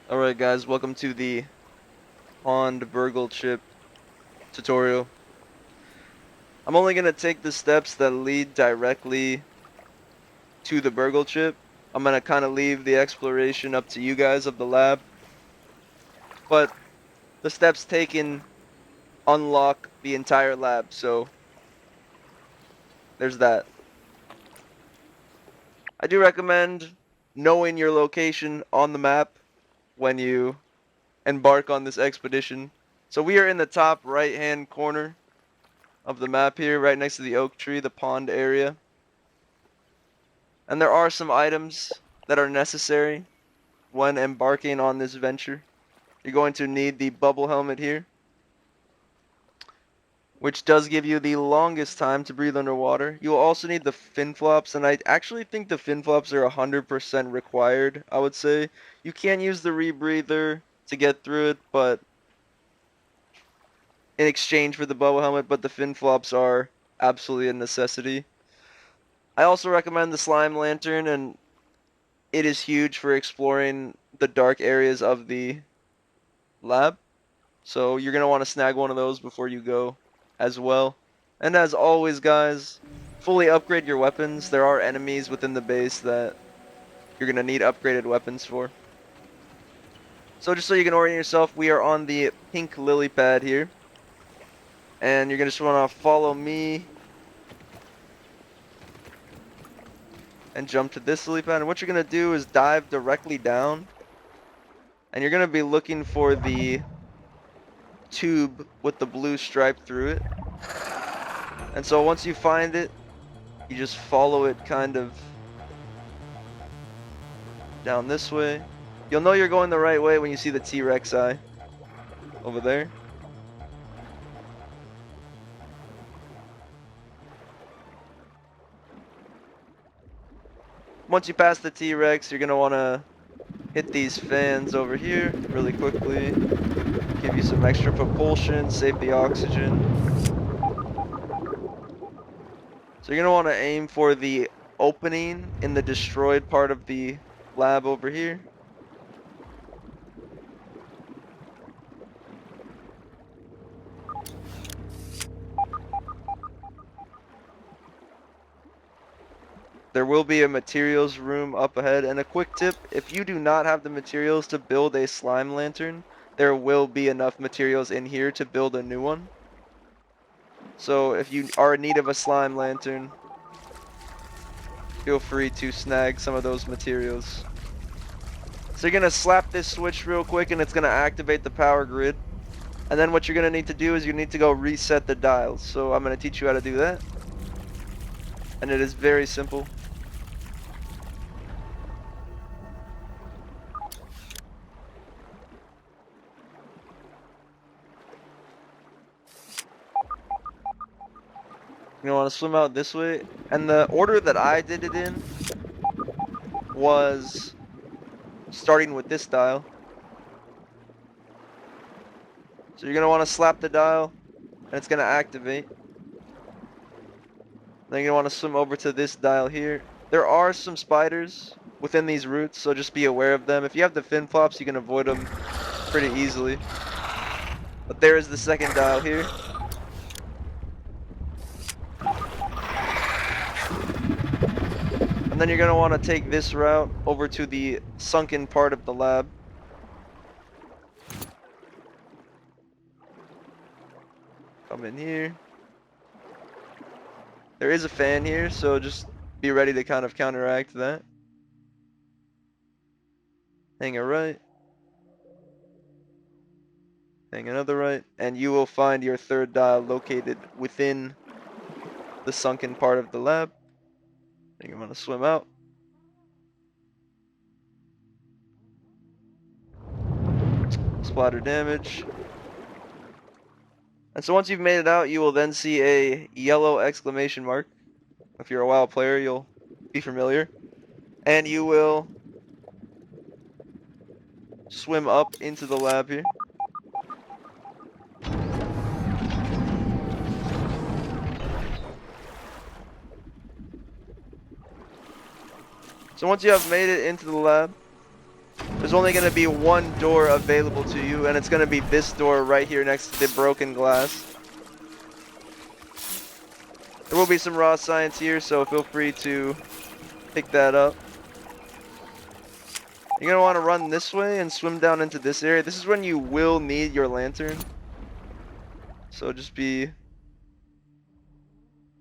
Alright guys, welcome to the Pond BURG.L Chip tutorial. I'm only going to take the steps that lead directly to the BURG.L chip. I'm going to kind of leave the exploration up to you guys of the lab. But the steps taken unlock the entire lab, so there's that. I do recommend knowing your location on the map when you embark on this expedition. So we are in the top right hand corner of the map here, right next to the oak tree, the pond area. And there are some items that are necessary when embarking on this venture. You're going to need the bubble helmet here, which does give you the longest time to breathe underwater. You will also need the fin flops, and I actually think the fin flops are 100% required, I would say. You can use the rebreather to get through it, but in exchange for the bubble helmet, but the fin flops are absolutely a necessity. I also recommend the slime lantern, and it is huge for exploring the dark areas of the lab. So you're going to want to snag one of those before you go as well. And as always, guys, fully upgrade your weapons. There are enemies within the base that you're going to need upgraded weapons for. So just so you can orient yourself, we are on the pink lily pad here. And you're going to just want to follow me and jump to this lily pad. And what you're going to do is dive directly down. And you're going to be looking for the tube with the blue stripe through it. And so once you find it, you just follow it kind of down this way. You'll know you're going the right way when you see the T-Rex eye over there. Once you pass the T-Rex, you're going to want to hit these fans over here really quickly. Give you some extra propulsion, save the oxygen. So you're going to want to aim for the opening in the destroyed part of the lab over here. There will be a materials room up ahead, and a quick tip, if you do not have the materials to build a slime lantern, there will be enough materials in here to build a new one. So if you are in need of a slime lantern, feel free to snag some of those materials. So you're going to slap this switch real quick and it's going to activate the power grid. And then what you're going to need to do is you need to go reset the dials. So I'm going to teach you how to do that. And it is very simple. You want to swim out this way. And the order that I did it in was starting with this dial. So you're going to want to slap the dial and it's going to activate. Then you're going to want to swim over to this dial here. There are some spiders within these routes, so just be aware of them. If you have the fin flops, you can avoid them pretty easily. But there is the second dial here. And then you're going to want to take this route over to the sunken part of the lab. Come in here. There is a fan here, so just be ready to kind of counteract that. Hang a right. Hang another right. And you will find your third dial located within the sunken part of the lab. Then you want to swim out. Splatter damage. And so once you've made it out, you will then see a yellow exclamation mark. If you're a WoW player, you'll be familiar. And you will swim up into the lab here. So once you have made it into the lab, there's only going to be one door available to you, and it's going to be this door right here next to the broken glass. There will be some raw science here, so feel free to pick that up. You're going to want to run this way and swim down into this area. This is when you will need your lantern. So just be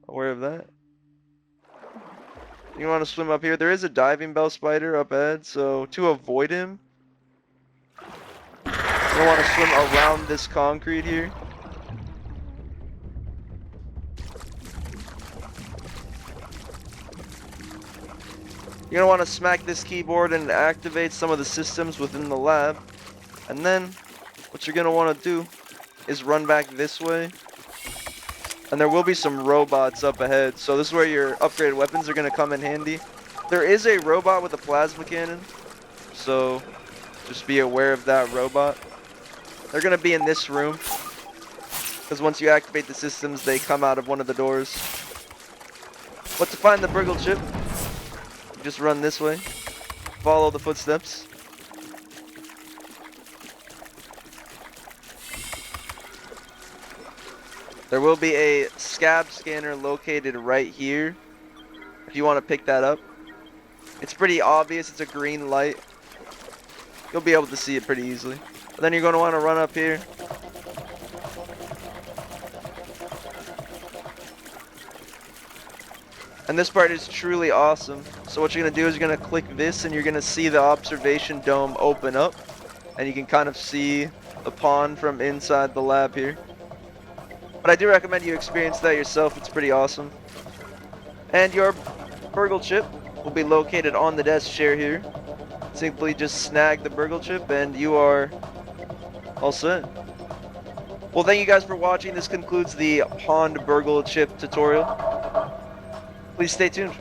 aware of that. You want to swim up here. There is a diving bell spider up ahead, so to avoid him, you want to swim around this concrete here. You're going to want to smack this keyboard and activate some of the systems within the lab. And then what you're going to want to do is run back this way. And there will be some robots up ahead. So this is where your upgraded weapons are going to come in handy. There is a robot with a plasma cannon. So just be aware of that robot. They're going to be in this room. Because once you activate the systems, they come out of one of the doors. But to find the BURG.L chip, you just run this way. Follow the footsteps. There will be a scab scanner located right here, if you want to pick that up. It's pretty obvious, it's a green light. You'll be able to see it pretty easily. But then you're going to want to run up here. And this part is truly awesome. So what you're going to do is you're going to click this and you're going to see the observation dome open up. And you can kind of see the pond from inside the lab here. But I do recommend you experience that yourself, it's pretty awesome. And your BURG.L chip will be located on the desk chair here. Simply just snag the BURG.L chip and you are all set. Well, thank you guys for watching. This concludes the Pond BURG.L chip tutorial. Please stay tuned.